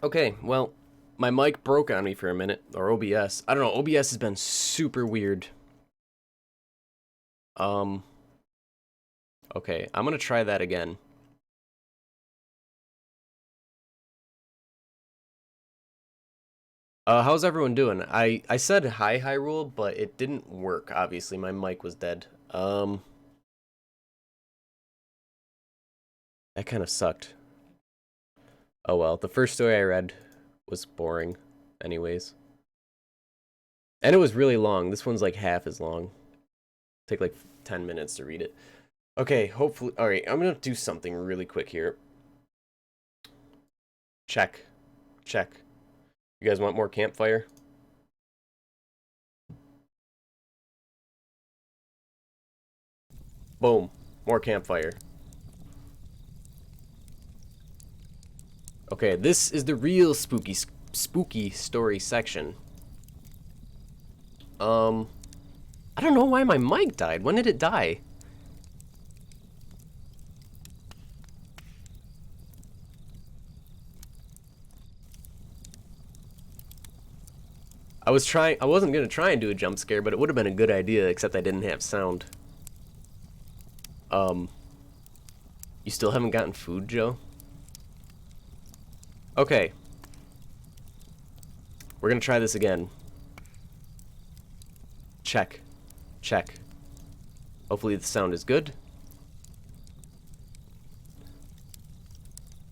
Okay, well, my mic broke on me for a minute, or OBS. I don't know, OBS has been super weird. Um, okay, I'm gonna try that again. How's everyone doing? I said hi Hyrule, but it didn't work, obviously. My mic was dead. That kind of sucked. Oh well, the first story I read was boring, anyways. And it was really long. This one's like half as long. Take like 10 minutes to read it. Okay, hopefully. Alright, I'm gonna do something really quick here. Check. Check. You guys want more campfire? Boom. More campfire. Okay, this is the real spooky story section. Um, I don't know why my mic died. When did it die? I wasn't gonna try and do a jump scare, but it would have been a good idea, except I didn't have sound. Um, you still haven't gotten food, Joe? Okay. We're gonna try this again. Check. Check. Hopefully the sound is good.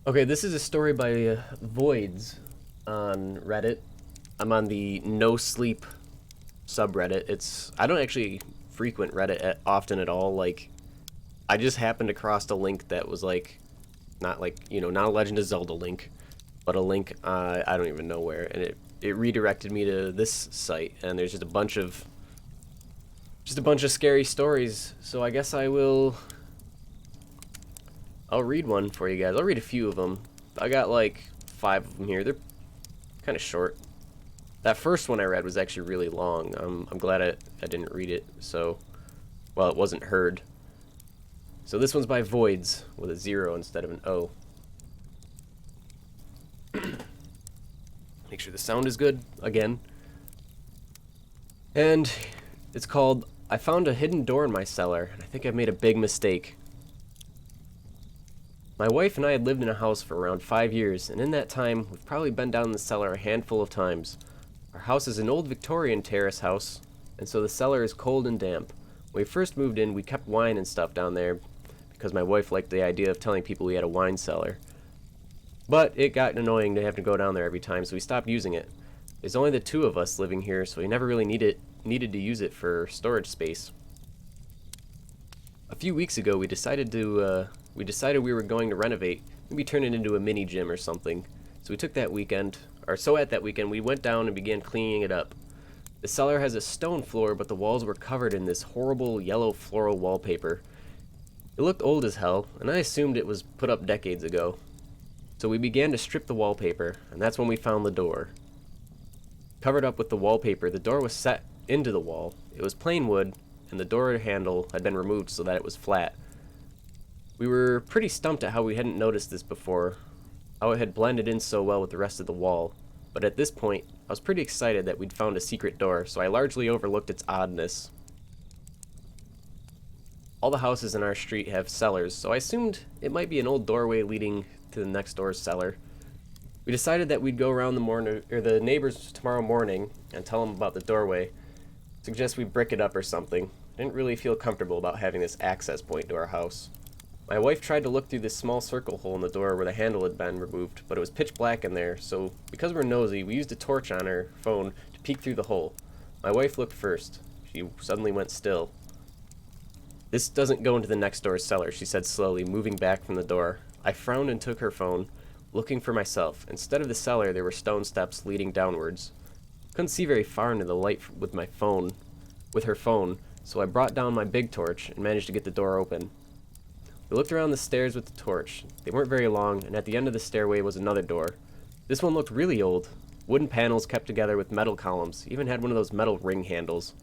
Okay, this is a story by Voids on Reddit. I'm on the No Sleep subreddit. I don't actually frequent Reddit often at all. Like, I just happened across a link that was like, not like, not a Legend of Zelda link, but a link I don't even know where, and it redirected me to this site, and there's just a bunch of scary stories. So I guess I'll read one for you guys. I'll read a few of them. I got like 5 of them here. They're kind of short. That first one I read was actually really long. I'm glad I didn't read it. So, well, it wasn't heard. So this one's by Voids with a 0 instead of an O. Make sure the sound is good again. And it's called I Found a Hidden Door in My Cellar, and I think I've made a big mistake. My wife and I had lived in a house for around 5 years, and in that time, we've probably been down the cellar a handful of times. Our house is an old Victorian terrace house, and so the cellar is cold and damp. When we first moved in, we kept wine and stuff down there because my wife liked the idea of telling people we had a wine cellar. But it got annoying to have to go down there every time, so we stopped using it. There's only the 2 of us living here, so we never really needed to use it for storage space. A few weeks ago, we decided we were going to renovate, maybe turn it into a mini gym or something. So we took that weekend, at that weekend, we went down and began cleaning it up. The cellar has a stone floor, but the walls were covered in this horrible yellow floral wallpaper. It looked old as hell, and I assumed it was put up decades ago. So we began to strip the wallpaper, and that's when we found the door. Covered up with the wallpaper, the door was set into the wall. It was plain wood, and the door handle had been removed so that it was flat. We were pretty stumped at how we hadn't noticed this before, how it had blended in so well with the rest of the wall. But at this point, I was pretty excited that we'd found a secret door, so I largely overlooked its oddness. All the houses in our street have cellars, so I assumed it might be an old doorway leading to the next door's cellar. We decided that we'd go around the neighbors tomorrow morning and tell them about the doorway. Suggest we brick it up or something. I didn't really feel comfortable about having this access point to our house. My wife tried to look through this small circle hole in the door where the handle had been removed, but it was pitch black in there, so because we're nosy, we used a torch on her phone to peek through the hole. My wife looked first. She suddenly went still. "This doesn't go into the next door's cellar," she said slowly, moving back from the door. I frowned and took her phone, looking for myself. Instead of the cellar, there were stone steps leading downwards. Couldn't see very far into the light with her phone, so I brought down my big torch and managed to get the door open. We looked around the stairs with the torch. They weren't very long, and at the end of the stairway was another door. This one looked really old. Wooden panels kept together with metal columns, even had one of those metal ring handles.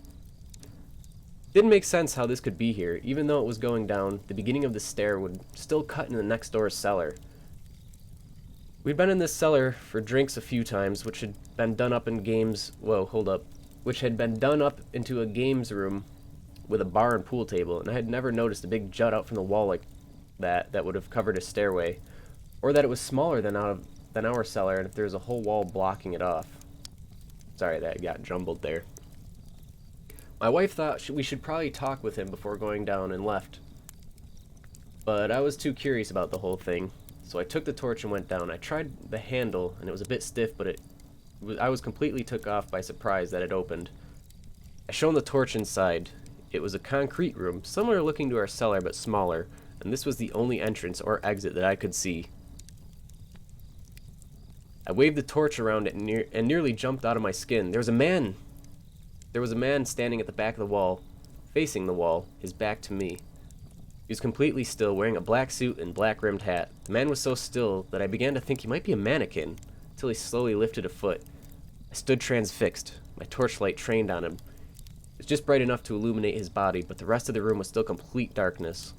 Didn't make sense how this could be here. Even though it was going down, the beginning of the stair would still cut in the next door's cellar. We'd been in this cellar for drinks a few times, which had been done up in games. Whoa, hold up. Which had been done up into a games room with a bar and pool table, and I had never noticed a big jut out from the wall like that would have covered a stairway, or that it was smaller than our cellar, and if there was a whole wall blocking it off. Sorry, that got jumbled there. My wife thought we should probably talk with him before going down and left, but I was too curious about the whole thing, so I took the torch and went down. I tried the handle, and it was a bit stiff, but I was completely took off by surprise that it opened. I shone the torch inside. It was a concrete room, similar looking to our cellar, but smaller, and this was the only entrance or exit that I could see. I waved the torch around it and nearly jumped out of my skin. There was a man standing at the back of the wall, facing the wall, his back to me. He was completely still, wearing a black suit and black-rimmed hat. The man was so still that I began to think he might be a mannequin, until he slowly lifted a foot. I stood transfixed, my torchlight trained on him. It was just bright enough to illuminate his body, but the rest of the room was still complete darkness.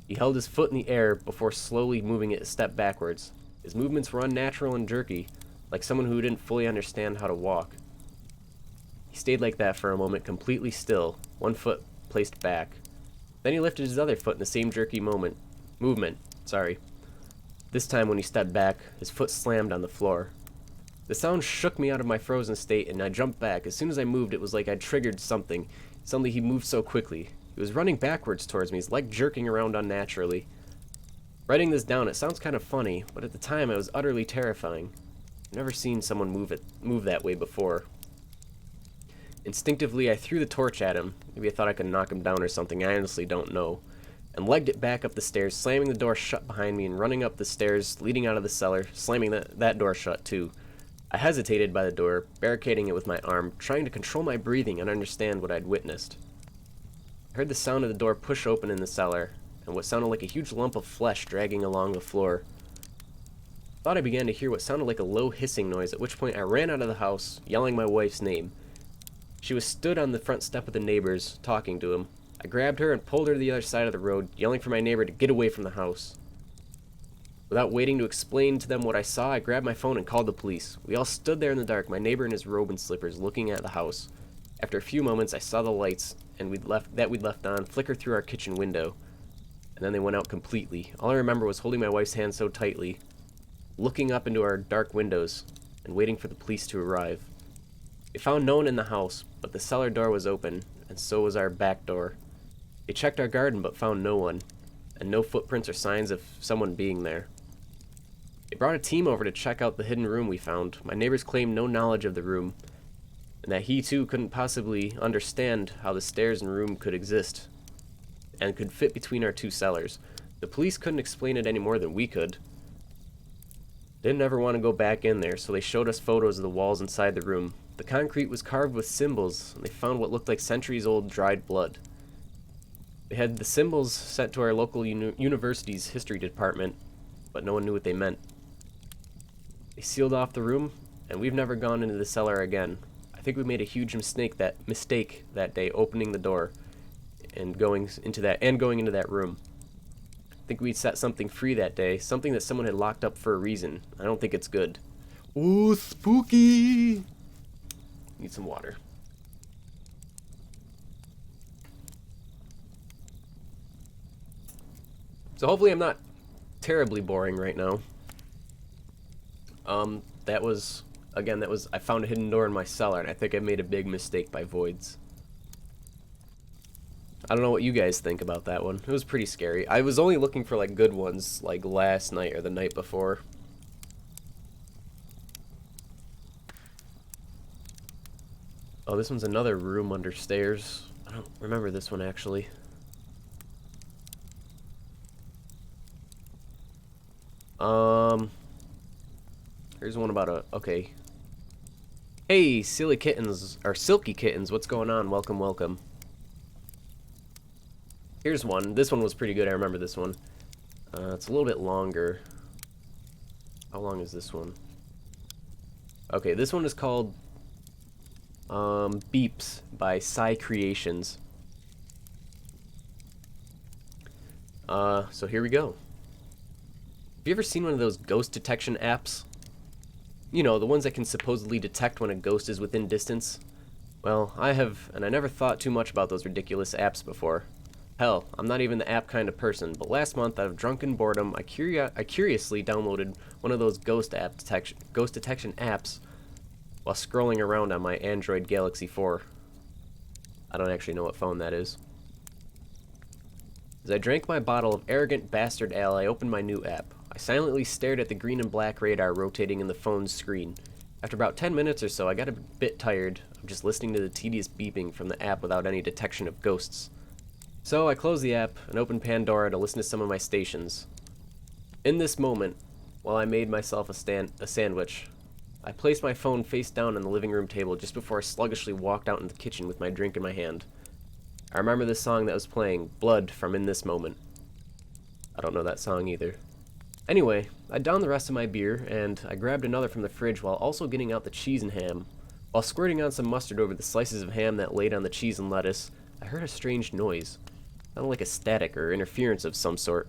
He held his foot in the air before slowly moving it a step backwards. His movements were unnatural and jerky, like someone who didn't fully understand how to walk. He stayed like that for a moment, completely still, one foot placed back. Then he lifted his other foot in the same jerky movement. This time when he stepped back, his foot slammed on the floor. The sound shook me out of my frozen state, and I jumped back. As soon as I moved, it was like I'd triggered something. Suddenly he moved so quickly. He was running backwards towards me, his leg jerking around unnaturally. Writing this down, it sounds kind of funny, but at the time it was utterly terrifying. I've never seen someone move that way before. Instinctively, I threw the torch at him. Maybe I thought I could knock him down or something, I honestly don't know. And legged it back up the stairs, slamming the door shut behind me and running up the stairs leading out of the cellar, slamming that door shut too. I hesitated by the door, barricading it with my arm, trying to control my breathing and understand what I'd witnessed. I heard the sound of the door push open in the cellar, and what sounded like a huge lump of flesh dragging along the floor. I thought I began to hear what sounded like a low hissing noise, at which point I ran out of the house, yelling my wife's name. She was stood on the front step with the neighbors, talking to him. I grabbed her and pulled her to the other side of the road, yelling for my neighbor to get away from the house. Without waiting to explain to them what I saw, I grabbed my phone and called the police. We all stood there in the dark, my neighbor in his robe and slippers, looking at the house. After a few moments, I saw the lights we'd left on flicker through our kitchen window, and then they went out completely. All I remember was holding my wife's hand so tightly, looking up into our dark windows, and waiting for the police to arrive. They found no one in the house, but the cellar door was open, and so was our back door. They checked our garden but found no one, and no footprints or signs of someone being there. They brought a team over to check out the hidden room we found. My neighbors claimed no knowledge of the room, and that he too couldn't possibly understand how the stairs and room could exist, and could fit between our two cellars. The police couldn't explain it any more than we could. They didn't ever want to go back in there, so they showed us photos of the walls inside the room. The concrete was carved with symbols, and they found what looked like centuries-old dried blood. They had the symbols sent to our local university's history department, but no one knew what they meant. They sealed off the room, and we've never gone into the cellar again. I think we made a huge mistake that day, opening the door and going into that room. I think we set something free that day, something that someone had locked up for a reason. I don't think it's good. Ooh, spooky! Need some water. So hopefully I'm not terribly boring right now. I found a hidden door in my cellar, and I think I made a big mistake by voids. I don't know what you guys think about that one. It was pretty scary. I was only looking for like good ones like last night or the night before. Oh, this one's another room under stairs. I don't remember this one actually. Here's one about okay. Hey, silly kittens, or silky kittens, what's going on? Welcome, welcome. Here's one. This one was pretty good, I remember this one. It's a little bit longer. How long is this one? Okay, this one is called Beeps by Psy Creations. So here we go. Have you ever seen one of those ghost detection apps? You know, the ones that can supposedly detect when a ghost is within distance? Well, I have, and I never thought too much about those ridiculous apps before. Hell, I'm not even the app kind of person, but last month, out of drunken boredom, I curiously downloaded one of those ghost detection apps while scrolling around on my Android Galaxy 4. I don't actually know what phone that is. As I drank my bottle of Arrogant Bastard Ale, I opened my new app. I silently stared at the green and black radar rotating in the phone's screen. After about 10 minutes or so, I got a bit tired of just listening to the tedious beeping from the app without any detection of ghosts. So I closed the app and opened Pandora to listen to some of my stations. In this moment, while I made myself a sandwich, I placed my phone face down on the living room table just before I sluggishly walked out into the kitchen with my drink in my hand. I remember the song that was playing, Blood from In This Moment. I don't know that song either. Anyway, I downed the rest of my beer, and I grabbed another from the fridge while also getting out the cheese and ham. While squirting on some mustard over the slices of ham that laid on the cheese and lettuce, I heard a strange noise. It sounded like a static or interference of some sort.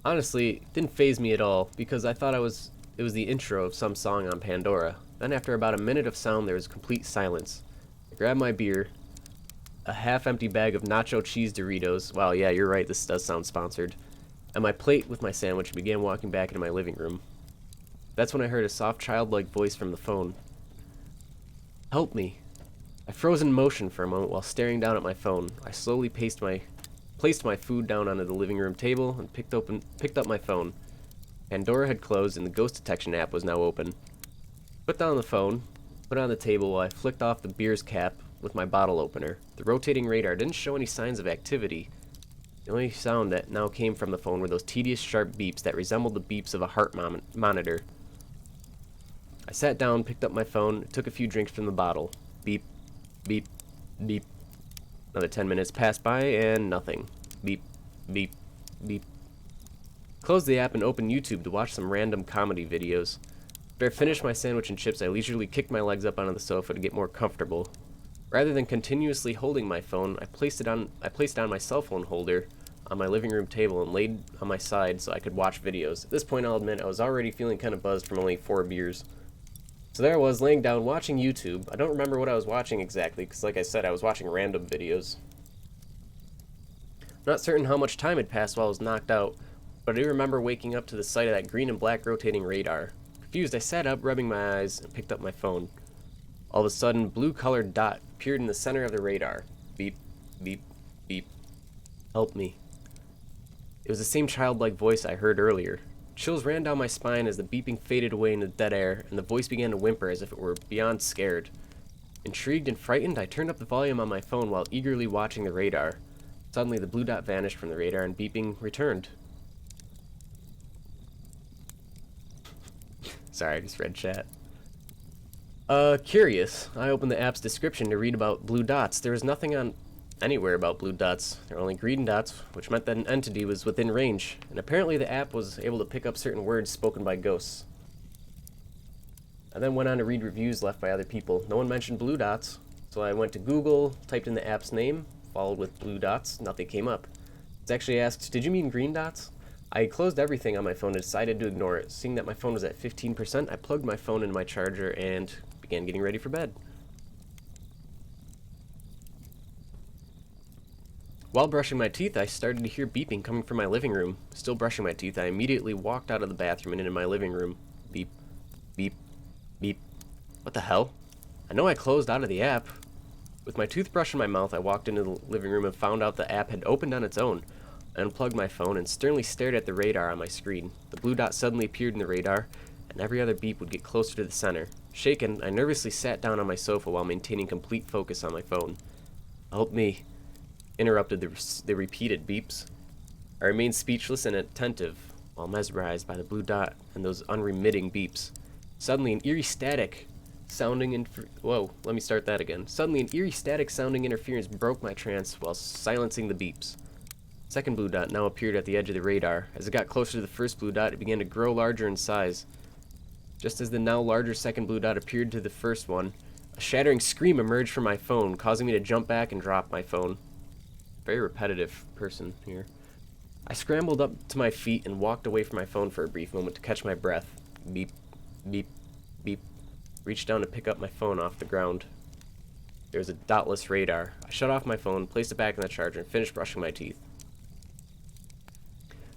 Honestly, it didn't faze me at all, because I thought it was the intro of some song on Pandora. Then after about a minute of sound, there was complete silence. I grabbed my beer, a half-empty bag of nacho cheese Doritos. Wow, yeah, you're right, this does sound sponsored. And my plate with my sandwich and began walking back into my living room. That's when I heard a soft, childlike voice from the phone. Help me. I froze in motion for a moment while staring down at my phone. I slowly placed my food down onto the living room table and picked up my phone. Pandora had closed and the ghost detection app was now open. Put down the phone, put it on the table while I flicked off the beer's cap with my bottle opener. The rotating radar didn't show any signs of activity. The only sound that now came from the phone were those tedious sharp beeps that resembled the beeps of a heart monitor. I sat down, picked up my phone, and took a few drinks from the bottle. Beep, beep, beep. Another 10 minutes passed by and nothing. Beep, beep, beep. Closed the app and opened YouTube to watch some random comedy videos. After I finished my sandwich and chips, I leisurely kicked my legs up onto the sofa to get more comfortable. Rather than continuously holding my phone, I placed it on my cell phone holder on my living room table and laid on my side so I could watch videos. At this point, I'll admit I was already feeling kind of buzzed from only 4 beers. So there I was, laying down, watching YouTube. I don't remember what I was watching exactly, because like I said, I was watching random videos. I'm not certain how much time had passed while I was knocked out, but I do remember waking up to the sight of that green and black rotating radar. Confused, I sat up, rubbing my eyes, and picked up my phone. All of a sudden, blue-colored dot appeared in the center of the radar. Beep, beep, beep. Help me. It was the same childlike voice I heard earlier. Chills ran down my spine as the beeping faded away into the dead air, and the voice began to whimper as if it were beyond scared. Intrigued and frightened, I turned up the volume on my phone while eagerly watching the radar. Suddenly, the blue dot vanished from the radar and beeping returned. Sorry, I just read chat. Curious. I opened the app's description to read about blue dots. There was nothing on anywhere about blue dots. There were only green dots, which meant that an entity was within range, and apparently the app was able to pick up certain words spoken by ghosts. I then went on to read reviews left by other people. No one mentioned blue dots, so I went to Google, typed in the app's name, followed with blue dots, nothing came up. It's actually asked, did you mean green dots? I closed everything on my phone and decided to ignore it. Seeing that my phone was at 15%, I plugged my phone into my charger and began getting ready for bed. While brushing my teeth, I started to hear beeping coming from my living room. Still brushing my teeth, I immediately walked out of the bathroom and into my living room. Beep, beep, beep. What the hell? I know I closed out of the app. With my toothbrush in my mouth, I walked into the living room and found out the app had opened on its own. I unplugged my phone and sternly stared at the radar on my screen. The blue dot suddenly appeared in the radar, and every other beep would get closer to the center. Shaken, I nervously sat down on my sofa while maintaining complete focus on my phone. Help me, interrupted the repeated beeps. I remained speechless and attentive while mesmerized by the blue dot and those unremitting beeps. Suddenly, an eerie static sounding Suddenly, an eerie static sounding interference broke my trance while silencing the beeps. Second blue dot now appeared at the edge of the radar. As it got closer to the first blue dot, it began to grow larger in size. Just as the now larger second blue dot appeared to the first one, a shattering scream emerged from my phone, causing me to jump back and drop my phone. Very repetitive person here. I scrambled up to my feet and walked away from my phone for a brief moment to catch my breath. Beep, beep, beep. Reached down to pick up my phone off the ground. There was a dotless radar. I shut off my phone, placed it back in the charger, and finished brushing my teeth.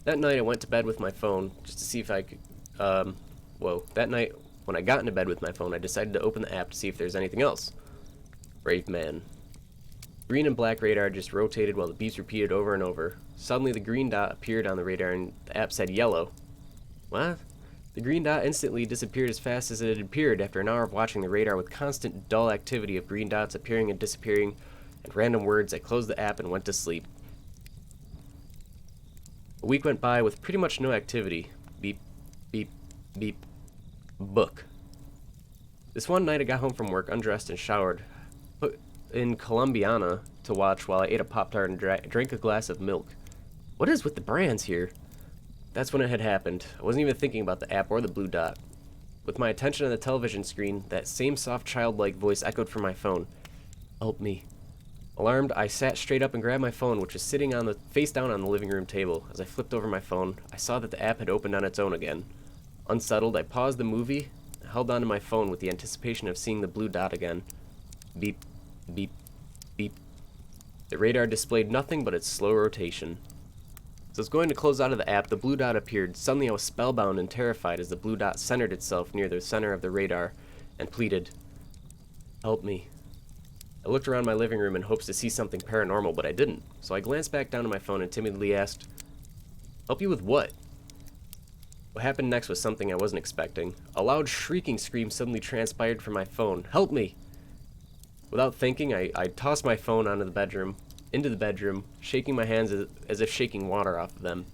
That night I went to bed with my phone just to see if I could, that night when I got into bed with my phone, I decided to open the app to see if there's anything else. Brave man. Green and black radar just rotated while the beeps repeated over and over. Suddenly the green dot appeared on the radar and the app said yellow. What? The green dot instantly disappeared as fast as it had appeared after an hour of watching the radar with constant dull activity of green dots appearing and disappearing and random words. I closed the app and went to sleep. A week went by with pretty much no activity. Beep, beep, beep. Book. This one night I got home from work, undressed and showered, put in Colombiana to watch while I ate a Pop-Tart and drank a glass of milk. What is with the brands here? That's when it had happened. I wasn't even thinking about the app or the blue dot. With my attention on the television screen, that same soft childlike voice echoed from my phone. Help me. Alarmed, I sat straight up and grabbed my phone, which was sitting on the face down on the living room table. As I flipped over my phone, I saw that the app had opened on its own again. Unsettled, I paused the movie and held onto my phone with the anticipation of seeing the blue dot again. Beep, beep, beep. The radar displayed nothing but its slow rotation. As I was going to close out of the app, the blue dot appeared. Suddenly I was spellbound and terrified as the blue dot centered itself near the center of the radar and pleaded, "Help me." I looked around my living room in hopes to see something paranormal, but I didn't. So I glanced back down at my phone and timidly asked, "Help you with what?" What happened next was something I wasn't expecting. A loud shrieking scream suddenly transpired from my phone. "Help me!" Without thinking, I tossed my phone into the bedroom, shaking my hands as if shaking water off of them.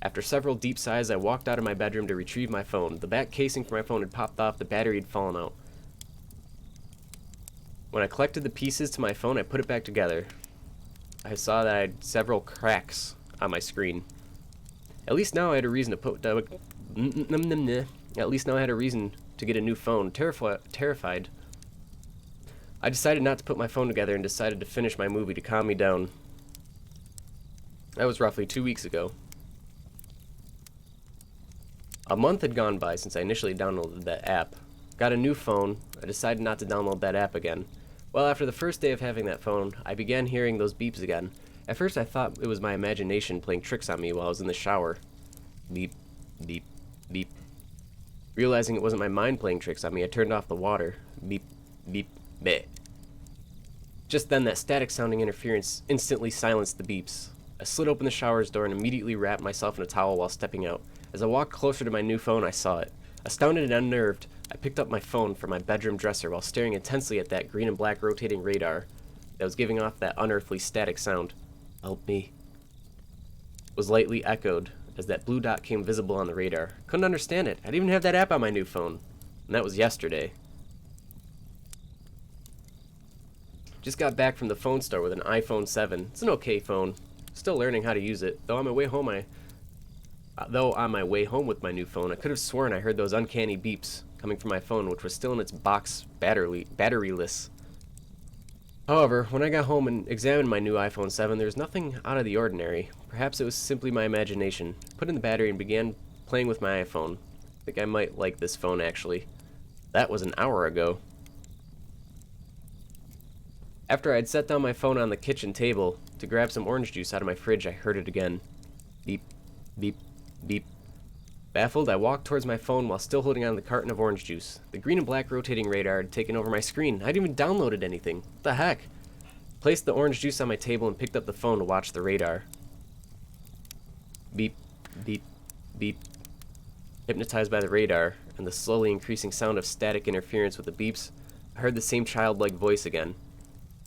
After several deep sighs, I walked out of my bedroom to retrieve my phone. The back casing for my phone had popped off, the battery had fallen out. When I collected the pieces to my phone, I put it back together. I saw that I had several cracks on my screen. At least now I had a reason to get a new phone. Terrified, I decided not to put my phone together and decided to finish my movie to calm me down. That was roughly 2 weeks ago. A month had gone by since I initially downloaded that app. Got a new phone. I decided not to download that app again. Well, after the first day of having that phone, I began hearing those beeps again. At first I thought it was my imagination playing tricks on me while I was in the shower. Beep, beep, beep. Realizing it wasn't my mind playing tricks on me, I turned off the water. Beep, beep, bleh. Just then, that static sounding interference instantly silenced the beeps. I slid open the shower's door and immediately wrapped myself in a towel while stepping out. As I walked closer to my new phone, I saw it. Astounded and unnerved, I picked up my phone from my bedroom dresser while staring intensely at that green and black rotating radar that was giving off that unearthly static sound. "Help me," was lightly echoed as that blue dot came visible on the radar. Couldn't understand it. I didn't even have that app on my new phone. And that was yesterday. Just got back from the phone store with an iPhone 7. It's an okay phone. Still learning how to use it. Though on my way home with my new phone, I could have sworn I heard those uncanny beeps coming from my phone, which was still in its box batteryless. However, when I got home and examined my new iPhone 7, there was nothing out of the ordinary. Perhaps it was simply my imagination. Put in the battery and began playing with my iPhone. I think I might like this phone, actually. That was an hour ago. After I had set down my phone on the kitchen table to grab some orange juice out of my fridge, I heard it again. Beep, beep, beep. Baffled, I walked towards my phone while still holding on to the carton of orange juice. The green and black rotating radar had taken over my screen. I hadn't even downloaded anything. What the heck? Placed the orange juice on my table and picked up the phone to watch the radar. Beep, beep, beep. Hypnotized by the radar and the slowly increasing sound of static interference with the beeps, I heard the same childlike voice again.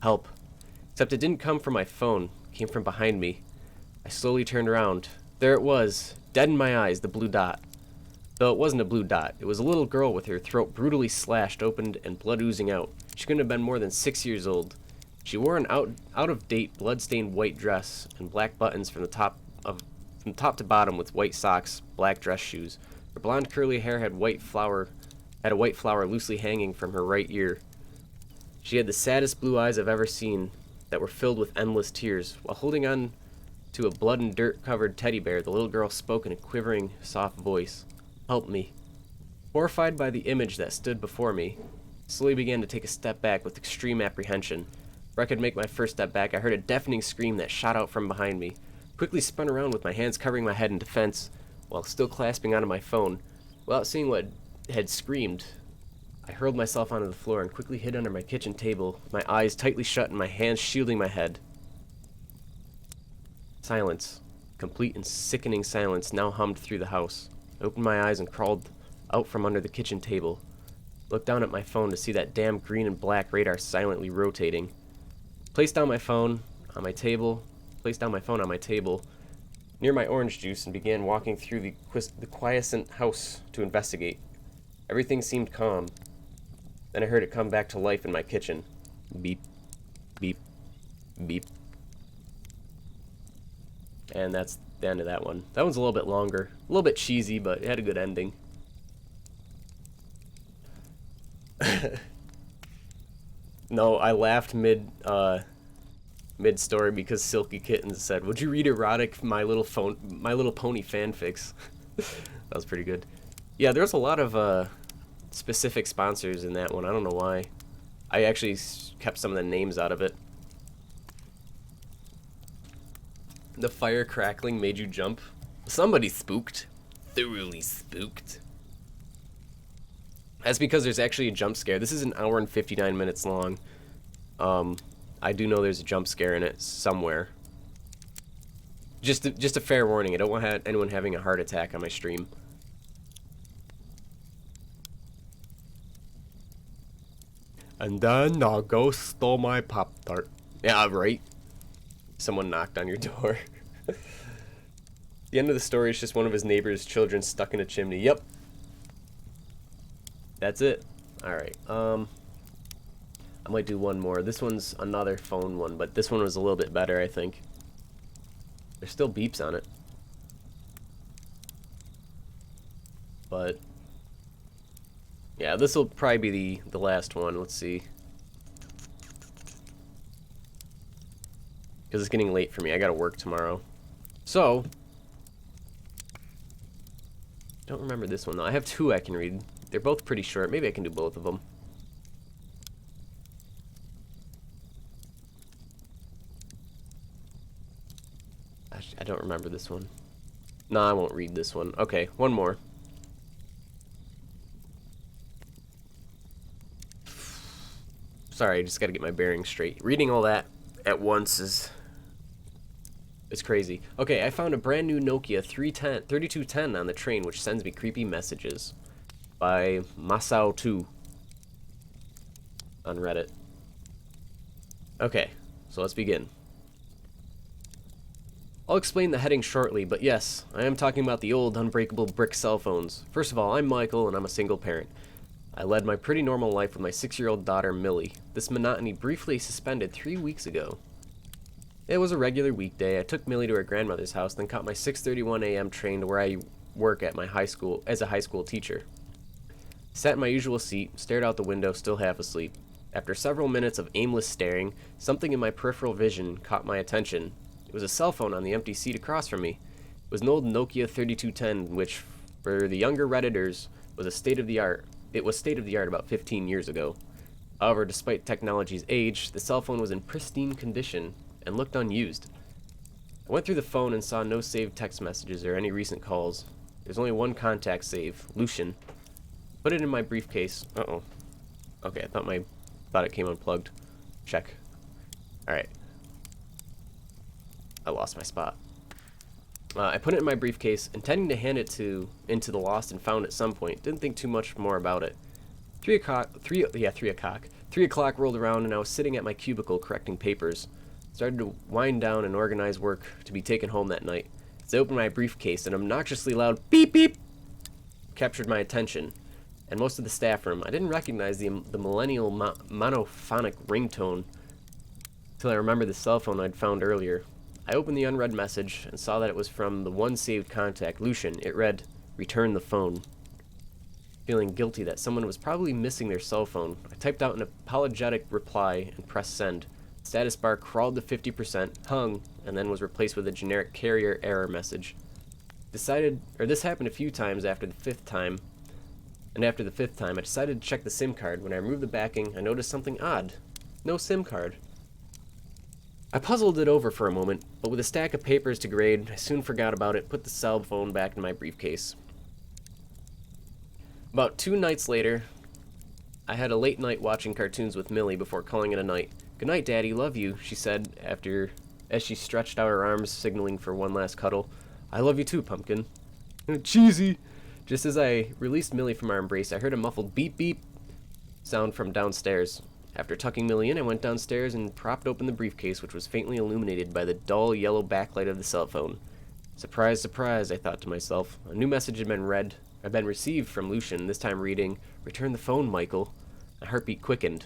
"Help." Except it didn't come from my phone. It came from behind me. I slowly turned around. There it was, dead in my eyes, the blue dot. Though it wasn't a blue dot. It was a little girl with her throat brutally slashed open and blood oozing out. She couldn't have been more than 6 years old. She wore an out-of-date, blood-stained white dress and black buttons from top to bottom with white socks, black dress shoes. Her blonde curly hair had a white flower loosely hanging from her right ear. She had the saddest blue eyes I've ever seen that were filled with endless tears. While holding on to a blood and dirt covered teddy bear, the little girl spoke in a quivering, soft voice. Help me. Horrified by the image that stood before me, I slowly began to take a step back with extreme apprehension. Before I could make my first step back, I heard a deafening scream that shot out from behind me. I quickly spun around with my hands covering my head in defense, while still clasping onto my phone. Without seeing what had screamed, I hurled myself onto the floor and quickly hid under my kitchen table, with my eyes tightly shut and my hands shielding my head. Silence, complete and sickening silence, now hummed through the house. I opened my eyes and crawled out from under the kitchen table. Looked down at my phone to see that damn green and black radar silently rotating. Placed down my phone on my table near my orange juice and began walking through the quiescent house to investigate. Everything seemed calm. Then I heard it come back to life in my kitchen. Beep, beep, beep. And that's the end of that one. That one's a little bit longer. A little bit cheesy, but it had a good ending. No, I laughed mid-story because Silky Kittens said, "Would you read erotic My Little Pony fanfics?" That was pretty good. Yeah, there's a lot of specific sponsors in that one. I don't know why. I actually kept some of the names out of it. The fire crackling made you jump. Somebody spooked. Thoroughly spooked. That's because there's actually a jump scare. This is an hour and 59 minutes long. I do know there's a jump scare in it somewhere. Just a fair warning. I don't want anyone having a heart attack on my stream. And then a ghost stole my Pop-Tart. Yeah, right. Someone knocked on your door. The end of the story is just one of his neighbor's children stuck in a chimney. Yep. That's it. Alright. I might do one more. This one's another phone one, but this one was a little bit better, I think. There's still beeps on it. But yeah, this will probably be the last one. Let's see. Because it's getting late for me. I gotta work tomorrow. So, don't remember this one though. I have two I can read. They're both pretty short. Maybe I can do both of them. I don't remember this one. No, I won't read this one. Okay, one more. Sorry, I just gotta get my bearings straight. Reading all that at once is crazy. Okay, I found a brand new Nokia 3210 on the train, which sends me creepy messages. By Masao2 on Reddit. Okay, so let's begin. I'll explain the heading shortly, but yes, I am talking about the old unbreakable brick cell phones. First of all, I'm Michael, and I'm a single parent. I led my pretty normal life with my 6-year-old daughter, Millie. This monotony briefly suspended 3 weeks ago. It was a regular weekday. I took Millie to her grandmother's house, then caught my 6:31 a.m. train to where I work at my high school as a high school teacher. Sat in my usual seat, stared out the window, still half asleep. After several minutes of aimless staring, something in my peripheral vision caught my attention. It was a cell phone on the empty seat across from me. It was an old Nokia 3210, which, for the younger Redditors, was state-of-the-art about 15 years ago. However, despite technology's age, the cell phone was in pristine condition and looked unused. I went through the phone and saw no saved text messages or any recent calls. There's only one contact save, Lucian. Put it in my briefcase. Uh-oh. Okay, I thought it came unplugged. Check. Alright. I lost my spot. I put it in my briefcase, intending to hand it into the lost and found at some point. Didn't think too much more about it. 3 o'clock rolled around and I was sitting at my cubicle correcting papers. Started to wind down and organize work to be taken home that night. As I opened my briefcase, an obnoxiously loud beep beep captured my attention, and most of the staff room. I didn't recognize the millennial monophonic ringtone till I remembered the cell phone I'd found earlier. I opened the unread message and saw that it was from the one saved contact, Lucian. It read, "Return the phone." Feeling guilty that someone was probably missing their cell phone, I typed out an apologetic reply and pressed send. Status bar crawled to 50%, hung, and then was replaced with a generic carrier error message. This happened a few times after the fifth time, and after the fifth time, I decided to check the SIM card. When I removed the backing, I noticed something odd. No SIM card. I puzzled it over for a moment, but with a stack of papers to grade, I soon forgot about it, put the cell phone back in my briefcase. About 2 nights later, I had a late night watching cartoons with Millie before calling it a night. "Good night, Daddy, love you," she said as she stretched out her arms, signaling for one last cuddle. "I love you too, Pumpkin." Cheesy! Just as I released Millie from our embrace, I heard a muffled beep beep sound from downstairs. After tucking Millie in, I went downstairs and propped open the briefcase, which was faintly illuminated by the dull yellow backlight of the cell phone. Surprise, surprise, I thought to myself. A new message had been received from Lucian, this time reading, "Return the phone, Michael." My heartbeat quickened.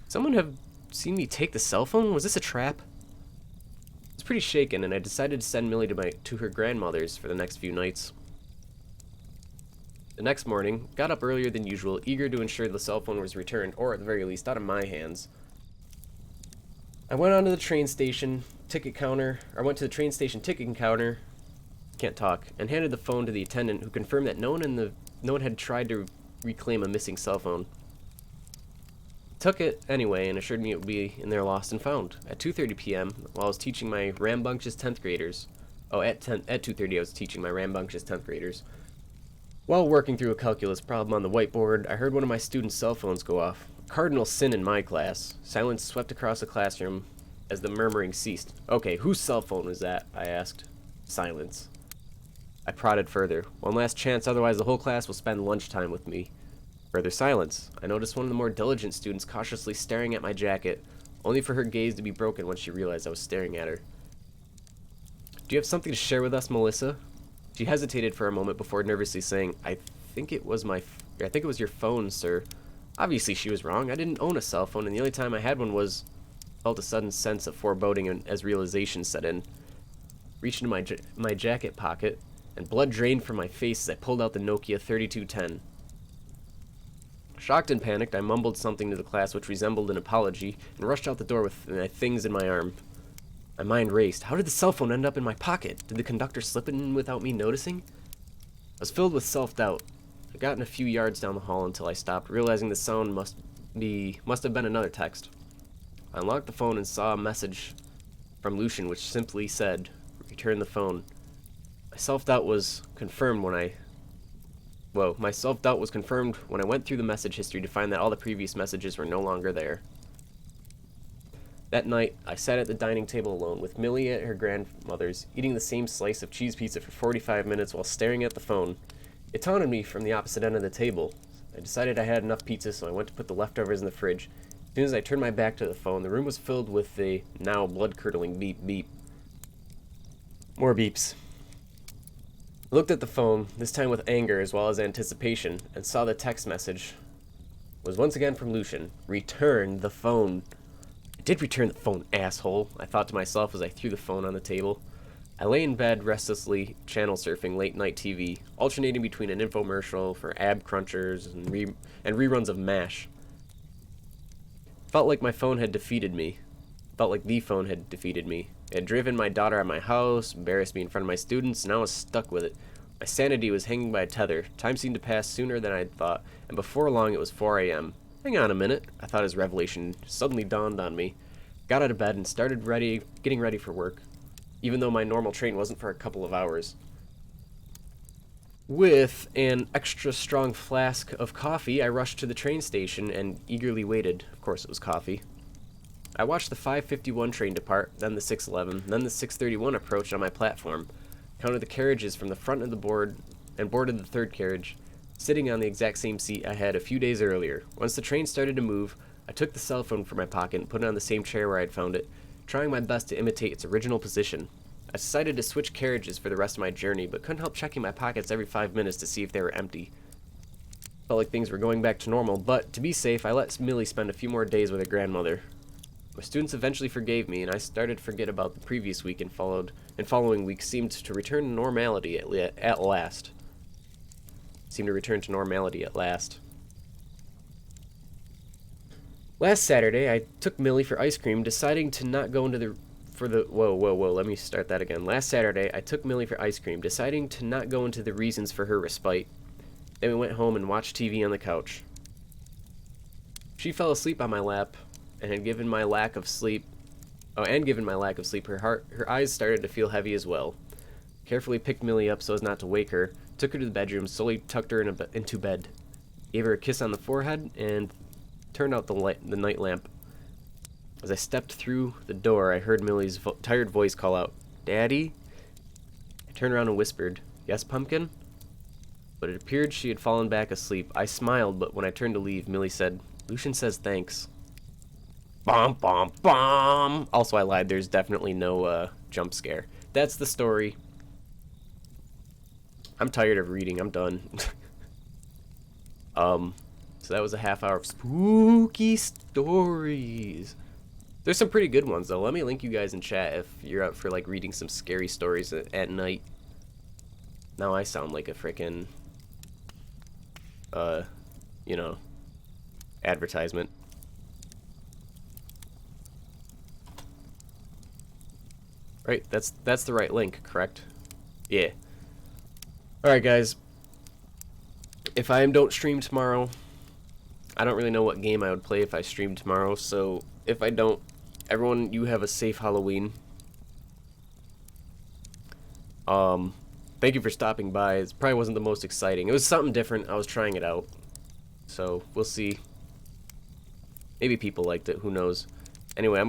Someone have seen me take the cell phone? Was this a trap? I was pretty shaken, and I decided to send Millie to her grandmother's for the next few nights. The next morning, got up earlier than usual, eager to ensure the cell phone was returned, or at the very least, out of my hands. I went to the train station ticket counter, can't talk, and handed the phone to the attendant, who confirmed that no one had tried to reclaim a missing cell phone. Took it anyway and assured me it would be in there lost and found. At 2:30 p.m., while I was teaching my rambunctious 10th graders, at 2:30 I was teaching my rambunctious 10th graders. While working through a calculus problem on the whiteboard, I heard one of my students' cell phones go off. A cardinal sin in my class. Silence swept across the classroom as the murmuring ceased. "Okay, whose cell phone was that?" I asked. Silence. I prodded further. "One last chance, otherwise the whole class will spend lunchtime with me." Further silence. I noticed one of the more diligent students cautiously staring at my jacket, only for her gaze to be broken when she realized I was staring at her. "Do you have something to share with us, Melissa?" She hesitated for a moment before nervously saying, I think it was your phone, sir." Obviously she was wrong. I didn't own a cell phone, and the only time I had one was... Felt a sudden sense of foreboding as realization set in. Reached into my jacket pocket, and blood drained from my face as I pulled out the Nokia 3210. Shocked and panicked, I mumbled something to the class which resembled an apology, and rushed out the door with my things in my arm. My mind raced. How did the cell phone end up in my pocket? Did the conductor slip it in without me noticing? I was filled with self-doubt. I got in a few yards down the hall until I stopped, realizing the sound must have been another text. I unlocked the phone and saw a message from Lucian which simply said, "Return the phone." My self-doubt was confirmed when I went through the message history to find that all the previous messages were no longer there. That night, I sat at the dining table alone, with Millie at her grandmother's, eating the same slice of cheese pizza for 45 minutes while staring at the phone. It taunted me from the opposite end of the table. I decided I had enough pizza, so I went to put the leftovers in the fridge. As soon as I turned my back to the phone, the room was filled with the now blood-curdling beep beep. More beeps. I looked at the phone, this time with anger as well as anticipation, and saw the text message was once again from Lucian. "Return the phone." "I did return the phone, asshole," I thought to myself as I threw the phone on the table. I lay in bed restlessly channel surfing late-night TV, alternating between an infomercial for ab crunchers and reruns of MASH. Felt like my phone had defeated me. Felt like the phone had defeated me. It had driven my daughter out of my house, embarrassed me in front of my students, and I was stuck with it. My sanity was hanging by a tether. Time seemed to pass sooner than I had thought, and before long it was 4 a.m. Hang on a minute, I thought as revelation suddenly dawned on me. Got out of bed and started getting ready for work, even though my normal train wasn't for a couple of hours. With an extra strong flask of coffee, I rushed to the train station and eagerly waited. Of course it was coffee. I watched the 5:51 train depart, then the 6:11, then the 6:31 approach on my platform, counted the carriages from the front of the board, and boarded the third carriage, sitting on the exact same seat I had a few days earlier. Once the train started to move, I took the cell phone from my pocket and put it on the same chair where I had found it, trying my best to imitate its original position. I decided to switch carriages for the rest of my journey, but couldn't help checking my pockets every 5 minutes to see if they were empty. Felt like things were going back to normal, but to be safe, I let Millie spend a few more days with her grandmother. My students eventually forgave me, and I started to forget about the previous week, and following weeks seemed to return to normality at last. Last Saturday, I took Millie for ice cream, deciding to not go into the whoa, let me start that again. Last Saturday, I took Millie for ice cream, deciding to not go into the reasons for her respite. Then we went home and watched TV on the couch. She fell asleep on my lap, and had given my lack of sleep. Oh, and given my lack of sleep, her eyes started to feel heavy as well. Carefully picked Millie up so as not to wake her, took her to the bedroom, slowly tucked her into bed, gave her a kiss on the forehead, and turned out the night lamp. As I stepped through the door, I heard Millie's tired voice call out, "Daddy?" I turned around and whispered, "Yes, Pumpkin?" But it appeared she had fallen back asleep. I smiled, but when I turned to leave, Millie said, "Lucian says thanks." Bom, bom, bom! Also, I lied. There's definitely no jump scare. That's the story. I'm tired of reading. I'm done. So that was a half hour of spooky stories. There's some pretty good ones, though. Let me link you guys in chat if you're up for, like, reading some scary stories at night. Now I sound like a frickin', you know, advertisement. Right, that's the right link, correct? Yeah. Alright, guys. If I don't stream tomorrow, I don't really know what game I would play if I streamed tomorrow, so if I don't, everyone, you have a safe Halloween. Thank you for stopping by. It probably wasn't the most exciting. It was something different. I was trying it out. So, we'll see. Maybe people liked it. Who knows? Anyway,